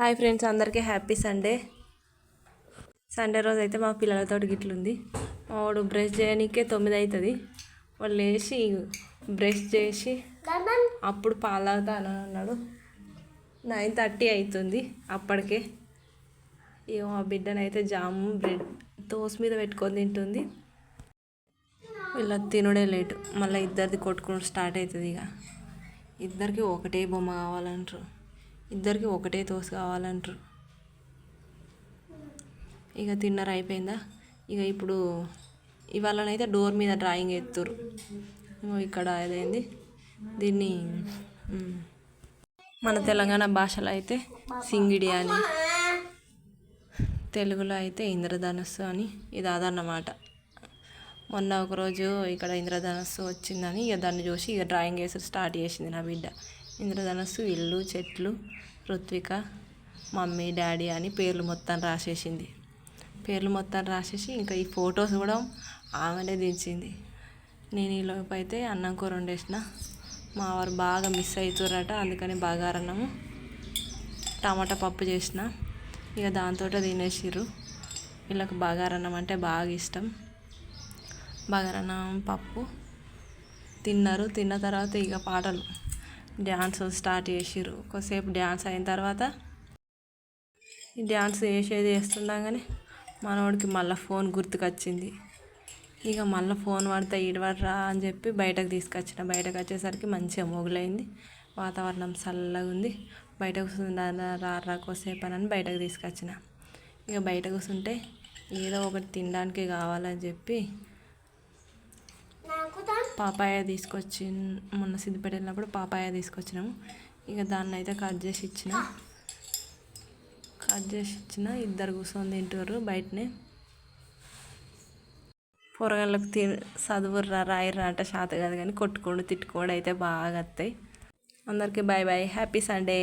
Hi friends, అందరికీ happy Sunday. Sunday రోజు అయితే మా పిల్లలతో గిట్లుంది. వాడు బ్రష్ చేయడానికే 9 అవుతుంది. వాళ్ళు లేచి బ్రష్ చేసి అప్పుడు పాలు తాగుతాను అన్నాడు. 9:30 అవుతుంది అప్పటికే. ఇక మా బిడ్డనైతే జాము బ్రెడ్ తోస్ మీద పెట్టుకొని తింటుంది. వీళ్ళ తినుడే లేటు, మళ్ళీ ఇద్దరిది కొట్టుకుని స్టార్ట్ అవుతుంది. ఇక ఇద్దరికి ఒకటే బొమ్మ కావాలంటారు, ఇద్దరికి ఒకటే తోసు కావాలంటారు. ఇక తిన్నర అయిపోయిందా. ఇక ఇప్పుడు ఇవాళనైతే డోర్ మీద డ్రాయింగ్ ఎత్తురు. ఇక్కడ అదేంది దీన్ని మన తెలంగాణ భాషలో అయితే సింగిడి అని, తెలుగులో అయితే ఇంద్రధనస్సు అని. ఇది అదన్నమాట. మొన్న ఒకరోజు ఇక్కడ ఇంద్రధనస్సు వచ్చిందని ఇక దాన్ని చూసి ఇక డ్రాయింగ్ వేసి స్టార్ట్ చేసింది నా బిడ్డ. ఇంద్రధనస్సు, ఇల్లు, చెట్లు, రుత్విక, మమ్మీ, డాడీ అని పేర్లు మొత్తం రాసేసింది. పేర్లు మొత్తం రాసేసి ఇంకా ఈ ఫొటోస్ కూడా ఆమెనే దించింది. నేను ఈలోపు అయితే అన్నం కూర వండేసిన. మా వారు బాగా మిస్ అవుతారట, అందుకని బగారన్నము టమాటా పప్పు చేసిన. ఇక దాంతో తినేసిర్రు. వీళ్ళకి బగారన్నం అంటే బాగా ఇష్టం. బగారన్నం పప్పు తిన్నారు. తిన్న తర్వాత ఇక పాటలు డ్యాన్స్ స్టార్ట్ చేసిర్రు. కొద్దిసేపు డ్యాన్స్ అయిన తర్వాత డ్యాన్స్ చేస్తుండగానే మనోడికి మళ్ళీ ఫోన్ గుర్తుకొచ్చింది. ఇక మళ్ళీ ఫోన్ పడితే ఈడవడరా అని చెప్పి బయటకు తీసుకొచ్చిన. బయటకు వచ్చేసరికి మంచిగా మొగులైంది, వాతావరణం చల్లగా ఉంది. బయట కూర్చుందా రా కొద్దిసేపు అని బయటకు తీసుకొచ్చిన. ఇక బయట కూర్చుంటే ఏదో ఒకటి తినడానికి కావాలని చెప్పి పాపాయ తీసుకొచ్చి, మొన్న సిద్దిపేట వెళ్ళినప్పుడు పాపాయ తీసుకొచ్చినాము. ఇక దాన్ని అయితే కట్ చేసి ఇచ్చిన. ఇద్దరు కూర్చొని తింటారు బయటనే. పొరగాళ్ళకి చదువుర్రా రాయర్రా అంటే శాత కాదు, కానీ కొట్టుకోడు తిట్టుకోడు అయితే బాగా వస్తాయి. అందరికీ బాయ్ బాయ్, హ్యాపీ సండే.